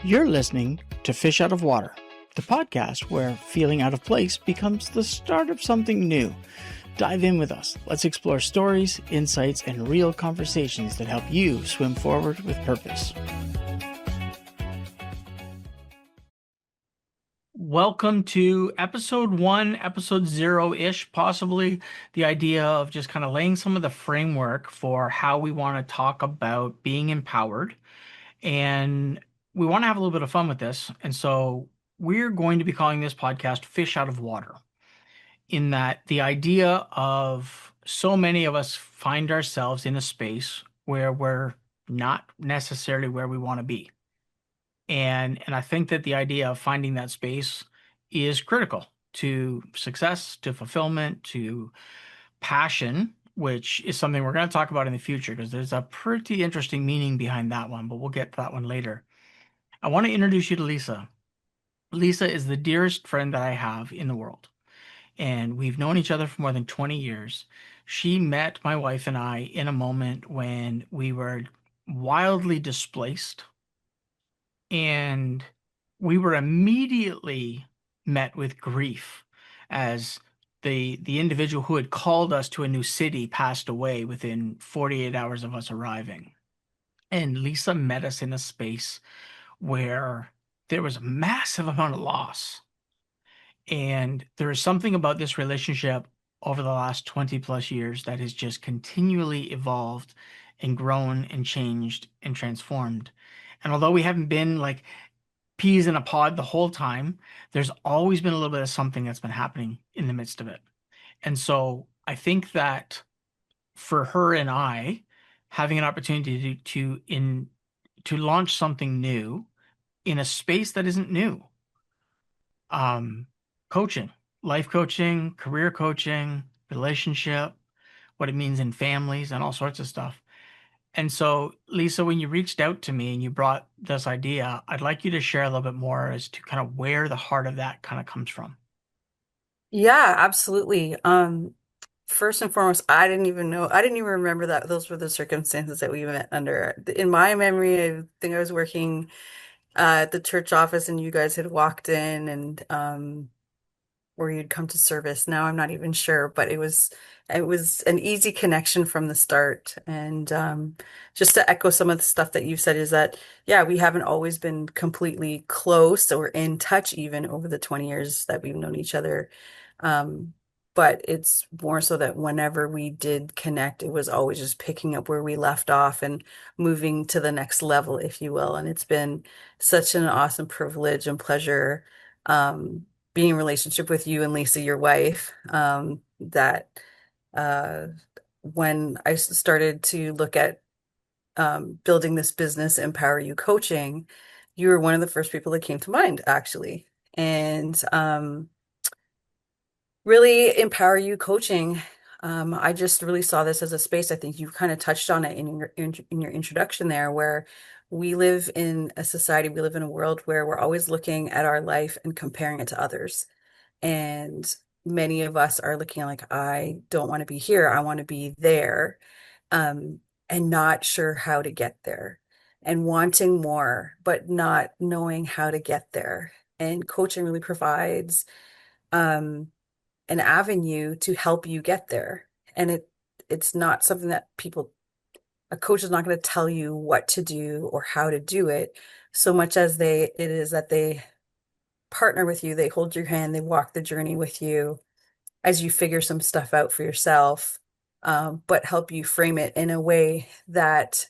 You're listening to Fish Out of Water, the podcast where feeling out of place becomes the start of something new. Dive in with us. Let's explore stories, insights, and real conversations that help you swim forward with purpose. Welcome to episode 1, episode 0-ish, possibly. The idea of just kind of laying some of the framework for how we want to talk about being empowered. And we want to have a little bit of fun with this. And so we're going to be calling this podcast Fish Out of Water, in that the idea of so many of us find ourselves in a space where we're not necessarily where we want to be. And I think that the idea of finding that space is critical to success, to fulfillment, to passion, which is something we're going to talk about in the future because there's a pretty interesting meaning behind that one, but we'll get to that one later. I want to introduce you to Lisa. Lisa is the dearest friend that I have in the world, and we've known each other for more than 20 years. She met my wife and I in a moment when we were wildly displaced, and we were immediately met with grief as the individual who had called us to a new city passed away within 48 hours of us arriving. And Lisa met us in a space where there was a massive amount of loss. And there is something about this relationship over the last 20 plus years that has just continually evolved and grown and changed and transformed. And although we haven't been like peas in a pod the whole time, there's always been a little bit of something that's been happening in the midst of it. And so I think that for her and I, having an opportunity to launch something new in a space that isn't new, um, coaching, life coaching, career coaching, relationship, what it means in families, and all sorts of stuff. And so, Lisa, when you reached out to me and you brought this idea, I'd like you to share a little bit more as to kind of where the heart of that kind of comes from. Yeah, absolutely. First and foremost, I didn't even remember that those were the circumstances that we met under. In my memory, I think I was working at the church office and you guys had walked in and where you'd come to service. Now I'm not even sure, but it was an easy connection from the start. And just to echo some of the stuff that you said is that yeah, we haven't always been completely close or in touch even over the 20 years that we've known each other. Um, but it's more so that whenever we did connect, it was always just picking up where we left off and moving to the next level, if you will. And it's been such an awesome privilege and pleasure. Being in relationship with you and Lisa, your wife, that uh, when I started to look at building this business, Empower You Coaching, you were one of the first people that came to mind, actually. And really, Empower You Coaching, I just really saw this as a space. I think you kind of touched on it in your introduction there, where we live in a society, we live in a world where we're always looking at our life and comparing it to others. And many of us are looking like, I don't want to be here. I want to be there. And not sure how to get there and wanting more, but not knowing how to get there. And coaching really provides um, an avenue to help you get there. And it's not something that a coach is not going to tell you what to do or how to do it so much as it is that they partner with you, they hold your hand, they walk the journey with you as you figure some stuff out for yourself, but help you frame it in a way that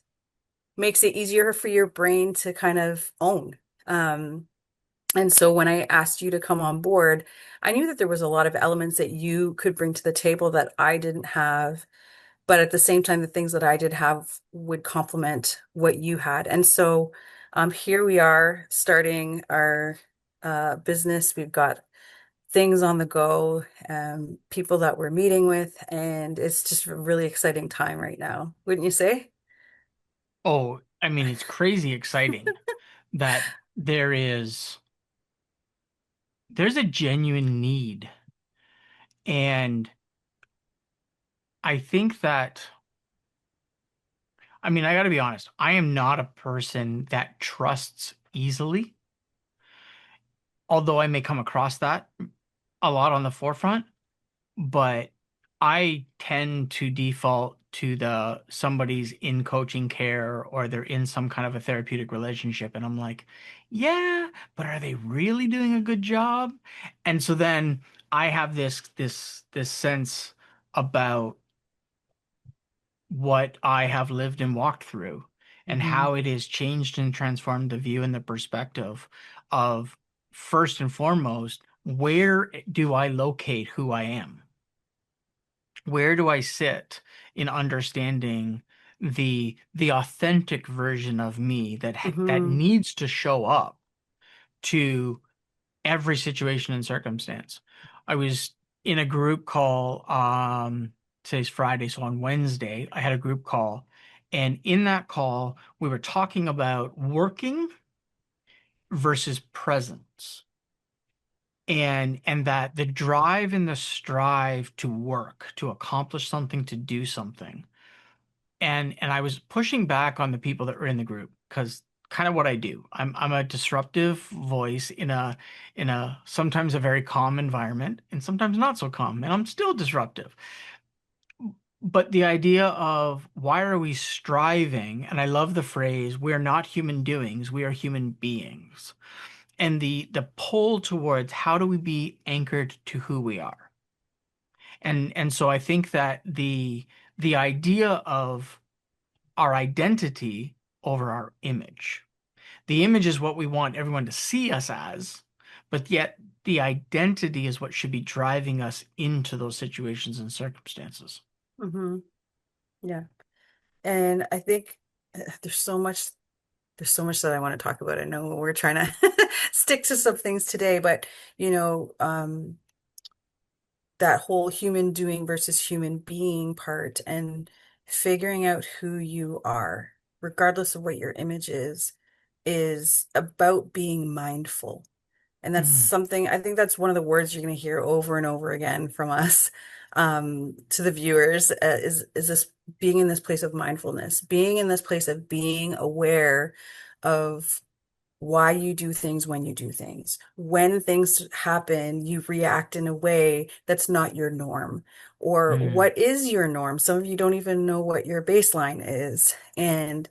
makes it easier for your brain to kind of own. And so when I asked you to come on board, I knew that there was a lot of elements that you could bring to the table that I didn't have, but at the same time, the things that I did have would complement what you had. And so here we are starting our business. We've got things on the go, people that we're meeting with, and it's just a really exciting time right now, wouldn't you say? Oh, I mean, it's crazy exciting that there's a genuine need. And I think that, I mean, I got to be honest, I am not a person that trusts easily, although I may come across that a lot on the forefront, but I tend to default to the somebody's in coaching care or they're in some kind of a therapeutic relationship. And I'm like, yeah, but are they really doing a good job? And so then I have this sense about what I have lived and walked through and Hmm. how it has changed and transformed the view and the perspective of first and foremost, where do I locate who I am? Where do I sit in understanding the authentic version of me that Hmm. needs to show up to every situation and circumstance? I was in a group call, today's Friday, so on Wednesday, I had a group call, and in that call, we were talking about working versus presence. And that the drive and the strive to work, to accomplish something, to do something. And I was pushing back on the people that were in the group because kind of what I do. I'm a disruptive voice in a sometimes a very calm environment and sometimes not so calm, and I'm still disruptive. But the idea of why are we striving, and I love the phrase, we're not human doings, we are human beings. And the pull towards how do we be anchored to who we are. And so I think that the idea of our identity over our image. The image is what we want everyone to see us as, but yet the identity is what should be driving us into those situations and circumstances. Hmm. Yeah. And I think there's so much that I want to talk about. I know we're trying to stick to some things today, but you know, that whole human doing versus human being part and figuring out who you are, regardless of what your image is about being mindful. And that's Mm, something, I think that's one of the words you're going to hear over and over again from us, to the viewers, is this being in this place of mindfulness, being in this place of being aware of why you do things when you do things. When things happen, you react in a way that's not your norm. Or mm, what is your norm? Some of you don't even know what your baseline is. And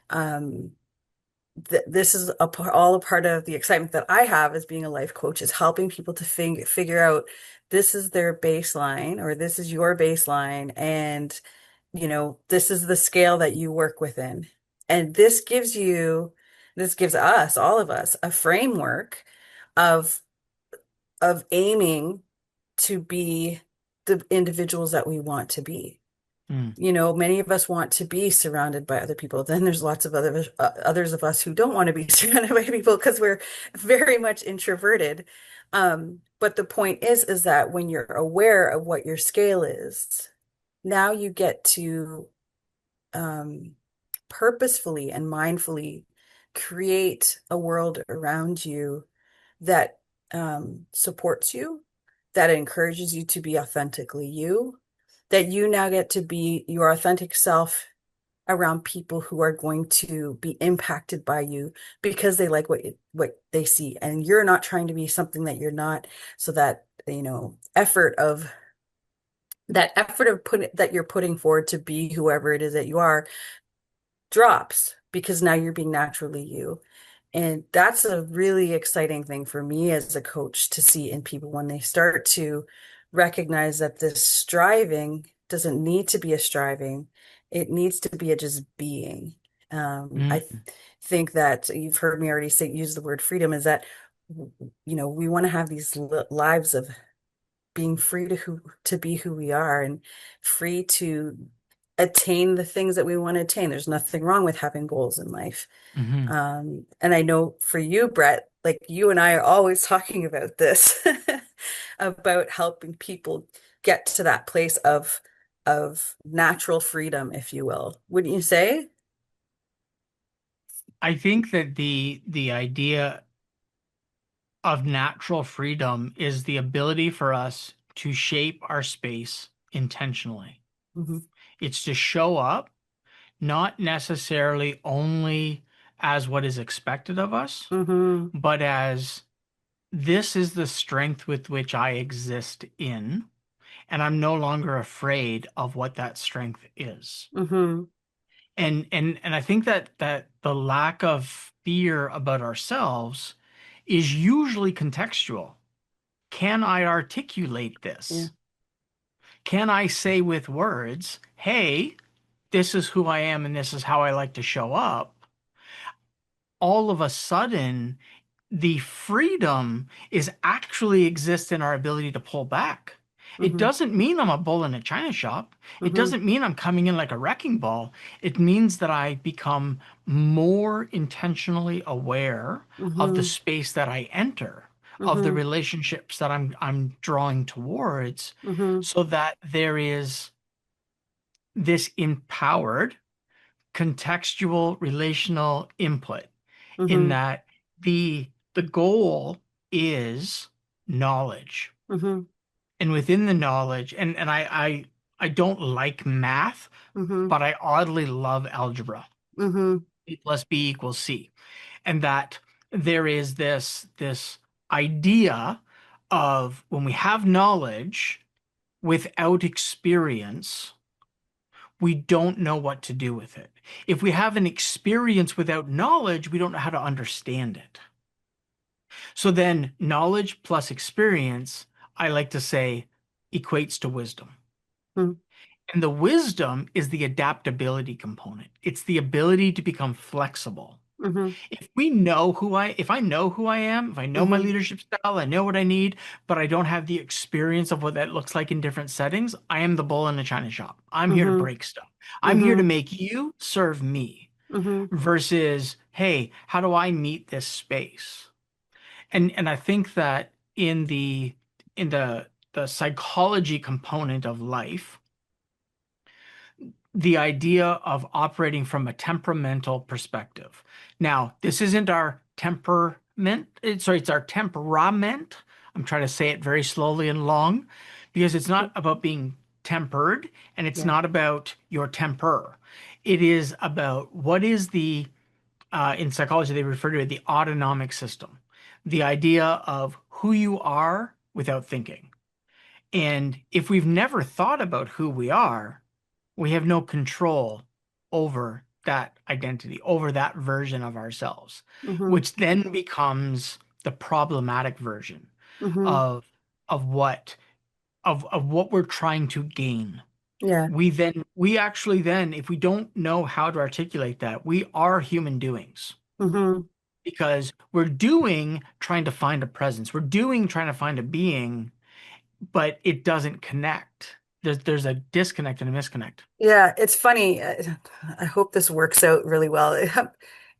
um, this is all a part of the excitement that I have as being a life coach is helping people to figure out this is their baseline or this is your baseline. And this is the scale that you work within. And this gives us, all of us, a framework of aiming to be the individuals that we want to be. mm, Many of us want to be surrounded by other people. Then there's lots of others of us who don't want to be surrounded by people because we're very much introverted. But the point is that when you're aware of what your scale is, now you get to um, purposefully and mindfully create a world around you that supports you, that encourages you to be authentically you, that you now get to be your authentic self around people who are going to be impacted by you because they like what they see, and you're not trying to be something that you're not, so that effort of putting that you're putting forward to be whoever it is that you are drops because now you're being naturally you. And that's a really exciting thing for me as a coach to see in people when they start to recognize that this striving doesn't need to be a striving. It needs to be a just being. I mm, think that you've heard me already say, use the word freedom, is that, we want to have these lives of being free to be who we are and free to attain the things that we want to attain. There's nothing wrong with having goals in life. mm-hmm. And I know for you, Brett, like you and I are always talking about this, about helping people get to that place of natural freedom, if you will. Wouldn't you say? I think that the idea of natural freedom is the ability for us to shape our space intentionally. Hmm. It's to show up not necessarily only as what is expected of us, Mm-hmm. but as this is the strength with which I exist in, and I'm no longer afraid of what that strength is. Mm-hmm. And I think that the lack of fear about ourselves is usually contextual. Can I articulate Yeah. this? Can I say with words, hey, this is who I am and this is how I like to show up? All of a sudden, the freedom is actually exists in our ability to pull back. It Mm-hmm. doesn't mean I'm a bull in a china shop. It Mm-hmm. doesn't mean I'm coming in like a wrecking ball. It means that I become more intentionally aware of the Mm-hmm. space that I enter, of the Mm-hmm. relationships that I'm drawing towards, Mm-hmm. so that there is this empowered contextual relational input in Mm-hmm. that the goal is knowledge. Mm-hmm. And within the knowledge, and I don't like math, Mm-hmm. but I oddly love algebra. Mm-hmm. A plus B equals C. And that there is this idea of when we have knowledge without experience, we don't know what to do with it. If we have an experience without knowledge, we don't know how to understand it. So then knowledge plus experience, I like to say, equates to wisdom. And the wisdom is the adaptability component. It's the ability to become flexible. Mm-hmm. If I know who I am, if I know my Mm-hmm. leadership style, I know what I need, but I don't have the experience of what that looks like in different settings, I am the bull in the china shop. I'm here to Mm-hmm. break stuff. I'm here to Mm-hmm. make you serve me Mm-hmm. versus, hey, how do I meet this space? And I think that in the psychology component of life, the idea of operating from a temperamental perspective. Now, this isn't our temperament, it's our temperament. I'm trying to say it very slowly and long because it's not about being tempered and it's Yeah. not about your temper. It is about what is in psychology, they refer to it the autonomic system, the idea of who you are without thinking. And if we've never thought about who we are, we have no control over that identity, over that version of ourselves, Mm-hmm. which then becomes the problematic version Mm-hmm. of of what of what we're trying to gain. Yeah. We actually then, if we don't know how to articulate that, we are human doings Mm-hmm. because we're doing trying to find a presence. We're doing trying to find a being, but it doesn't connect. There's a disconnect and a misconnect. Yeah, it's funny. I hope this works out really well.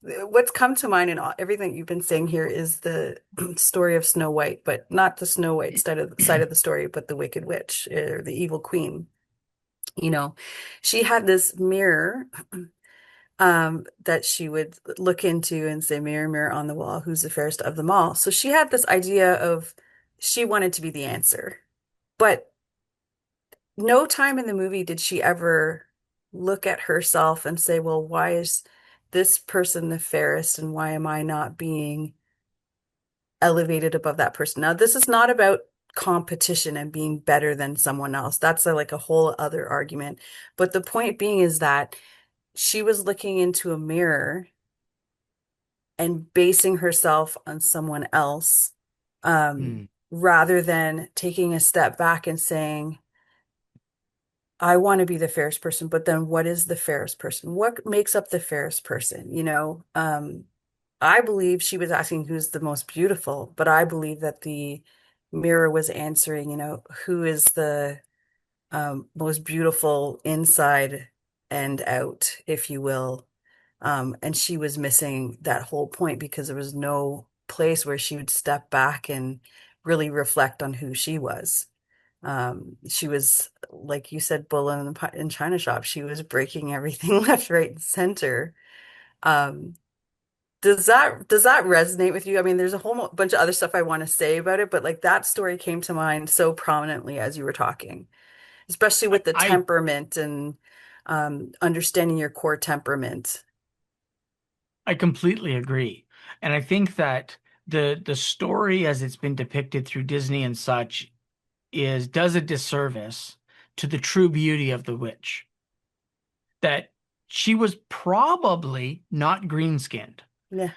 What's come to mind in everything you've been saying here is the story of Snow White, but not the Snow White side of the story, but the Wicked Witch or the evil queen. You know, she had this mirror that she would look into and say, "Mirror, mirror on the wall, who's the fairest of them all?" So she had this idea of she wanted to be the answer, but no time in the movie did she ever look at herself and say, well, why is this person the fairest and why am I not being elevated above that person? Now, this is not about competition and being better than someone else. That's like a whole other argument. But the point being is that she was looking into a mirror and basing herself on someone else, Hmm. rather than taking a step back and saying, I want to be the fairest person, but then what is the fairest person? What makes up the fairest person? I believe she was asking who's the most beautiful, but I believe that the mirror was answering, who is the most beautiful inside and out, if you will. And she was missing that whole point because there was no place where she would step back and really reflect on who she was. She was, like you said, bull in China shop. She was breaking everything left, right, and center. Um, does that resonate with you? I mean, there's a whole bunch of other stuff I want to say about it, but like that story came to mind so prominently as you were talking, especially with the I temperament and understanding your core temperament. I completely agree. And I think that the story as it's been depicted through Disney and such is does a disservice to the true beauty of the witch. That she was probably not green-skinned. Yeah.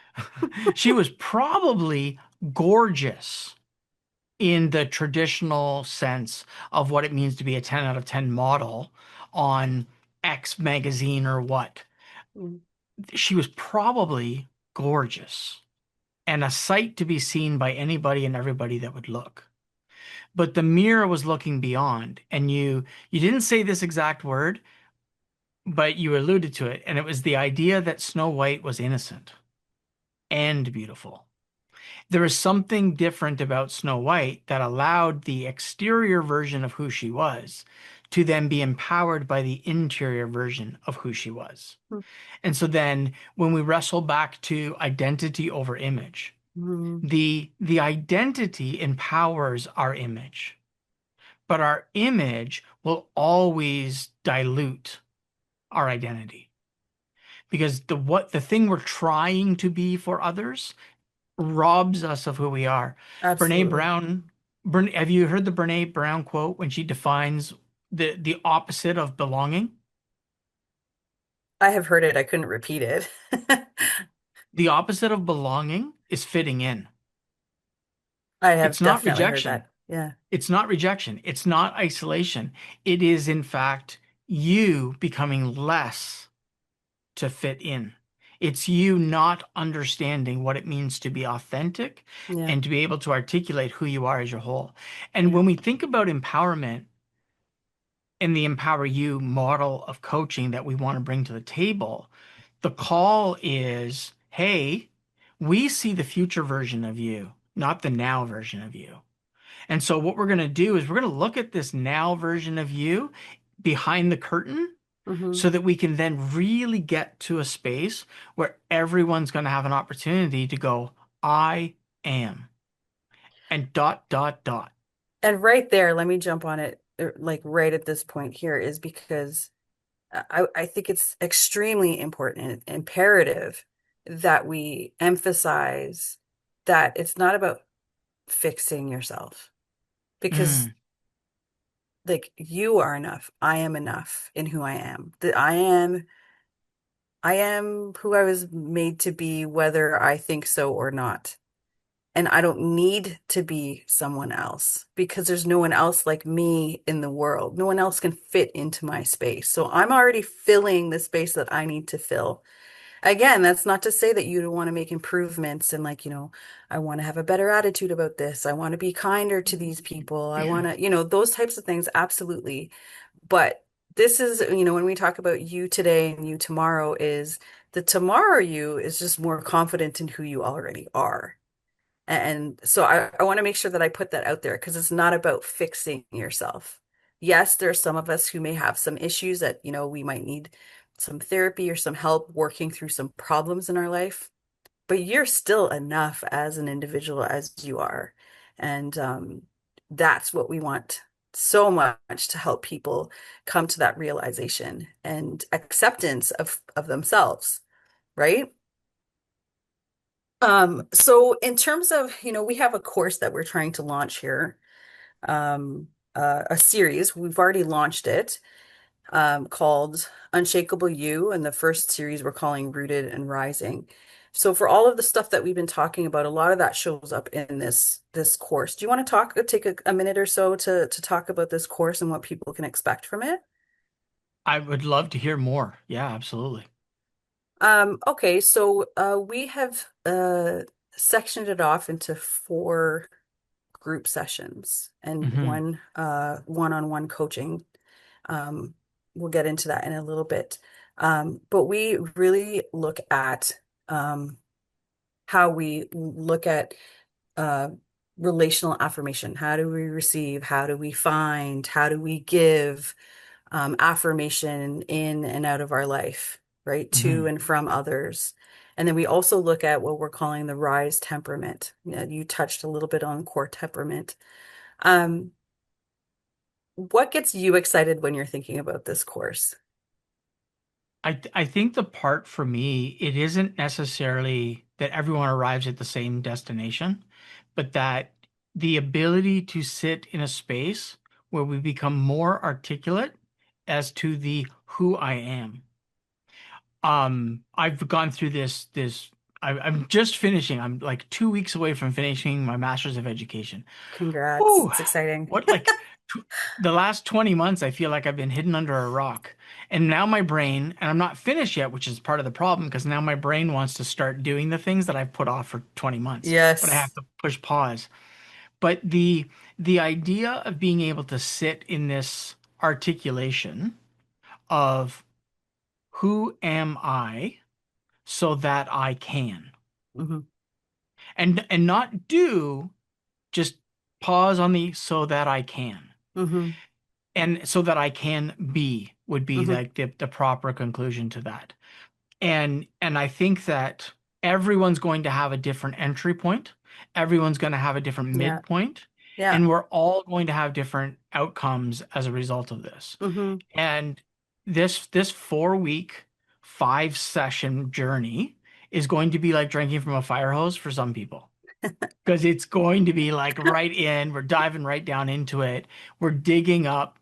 She was probably gorgeous in the traditional sense of what it means to be a 10 out of 10 model on X magazine or what. Mm. She was probably gorgeous and a sight to be seen by anybody and everybody that would look. But the mirror was looking beyond, and you didn't say this exact word, but you alluded to it, and it was the idea that Snow White was innocent and beautiful. There is something different about Snow White that allowed the exterior version of who she was to then be empowered by the interior version of who she was. And so then when we wrestle back to identity over image, Mm. the identity empowers our image, but our image will always dilute our identity because the thing we're trying to be for others robs us of who we are. Brene Absolutely. Brown, have you heard the Brene Brown quote when she defines the opposite of belonging? I have heard it. I couldn't repeat it. The opposite of belonging is fitting in. I have It's not definitely heard rejection. that. Yeah. It's not rejection. It's not isolation. It is, in fact, you becoming less to fit in. It's you not understanding what it means to be authentic Yeah. and to be able to articulate who you are as your whole. And Yeah. when we think about empowerment and the Empower You model of coaching that we want to bring to the table, the call is, hey, we see the future version of you, not the now version of you. And so what we're going to do is we're going to look at this now version of you behind the curtain Hmm. so that we can then really get to a space where everyone's going to have an opportunity to go, I am, and dot, dot, dot. And right there, let me jump on it, like right at this point here, is because I think it's extremely important and imperative that we emphasize that it's not about fixing yourself because Mm, like you are enough. I am enough in who I am. That I am who I was made to be, whether I think so or not. And I don't need to be someone else because there's no one else like me in the world. No one else can fit into my space. So I'm already filling the space that I need to fill. Again, that's not to say that you don't want to make improvements and like, I want to have a better attitude about this. I want to be kinder to these people. I want to, those types of things, absolutely. But this is, when we talk about you today and you tomorrow, is the tomorrow you is just more confident in who you already are. And so I want to make sure that I put that out there because it's not about fixing yourself. Yes, there's some of us who may have some issues that, we might need some therapy or some help working through some problems in our life, but you're still enough as an individual as you are. And that's what we want so much to help people come to that realization and acceptance of themselves, right? So in terms of, we have a course that we're trying to launch here, a series. We've already launched it, called Unshakable You, and the first series we're calling Rooted and Rising. So for all of the stuff that we've been talking about, a lot of that shows up in this course. Do you want to take a minute or so to talk about this course and what people can expect from it? I would love to hear more. Yeah, absolutely. Okay, so we have sectioned it off into four group sessions and Hmm. one-on-one coaching. Um, we'll get into that in a little bit. But we really look at how we look at uh, relational affirmation. How do we receive? How do we find? How do we give affirmation in and out of our life, right? To Hmm. and from others. And then we also look at what we're calling the rise temperament. You touched a little bit on core temperament. Um, what gets you excited when you're thinking about this course? I think the part for me, it isn't necessarily that everyone arrives at the same destination, but that the ability to sit in a space where we become more articulate as to the who I am. I've gone through I'm just finishing. I'm like 2 weeks away from finishing my Master's of Education. Congrats. Whew, It's exciting. what like tw the last 20 months, I feel like I've been hidden under a rock. And now my brain, and I'm not finished yet, which is part of the problem because now my brain wants to start doing the things that I've put off for 20 months, but I have Yes. to push pause. But the idea of being able to sit in this articulation of who am I so that I can, Hmm. and not do, just pause on the so that I can. Hmm. And so that I can be would be Hmm. like the proper conclusion to that. And I think that everyone's going to have a different entry point. Everyone's going to have a different Yeah. midpoint, Yeah. and we're all going to have different outcomes as a result of this. Hmm. And this 4 week, 5 session journey is going to be like drinking from a fire hose for some people because it's going to be like right in, we're diving right down into it. We're digging up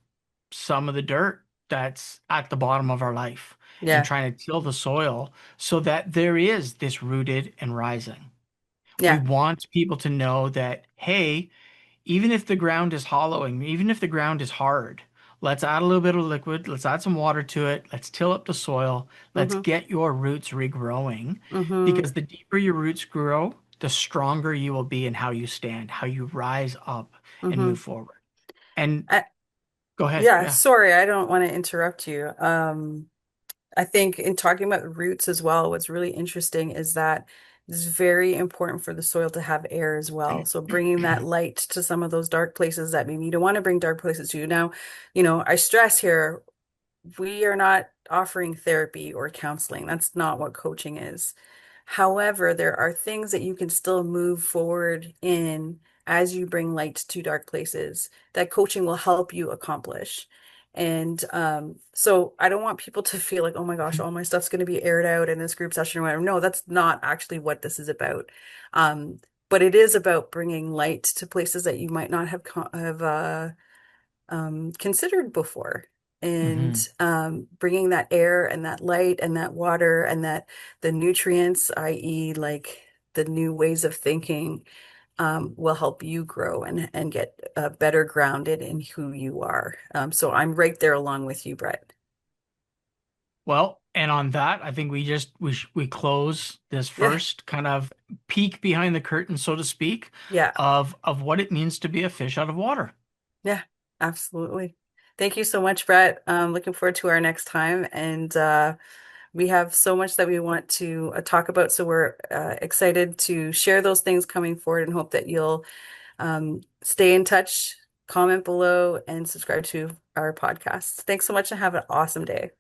some of the dirt that's at the bottom of our life and Yeah. trying to till the soil so that there is this rooted and rising. We Yeah. want people to know that, hey, even if the ground is hollowing, even if the ground is hard, let's add a little bit of liquid, let's add some water to it, let's till up the soil, let's Hmm. get your roots regrowing. Hmm. Because the deeper your roots grow, the stronger you will be in how you stand, how you rise up and Hmm. move forward. And I, go ahead. yeah, Yeah. sorry, I don't want to interrupt you. I think in talking about roots as well, what's really interesting is that it's very important for the soil to have air as well. So bringing that light to some of those dark places that maybe you don't want to bring dark places to. Now, I stress here, we are not offering therapy or counseling. That's not what coaching is. However, there are things that you can still move forward in as you bring light to dark places that coaching will help you accomplish. And so I don't want people to feel like, oh my gosh, all my stuff's going to be aired out in this group session or whatever. No, that's not actually what this is about. Um, but it is about bringing light to places that you might not have considered before. And Hmm. bringing that air and that light and that water and that the nutrients, i.e., like the new ways of thinking, will help you grow and get better grounded in who you are. So I'm right there along with you, Brett. Well, and on that, I think we close this Yeah, first kind of peek behind the curtain, so to speak, yeah, of what it means to be a fish out of water. yeah, absolutely. Thank you so much, Brett. Looking forward to our next time. And we have so much that we want to talk about. So we're excited to share those things coming forward and hope that you'll stay in touch, comment below, and subscribe to our podcast. Thanks so much and have an awesome day.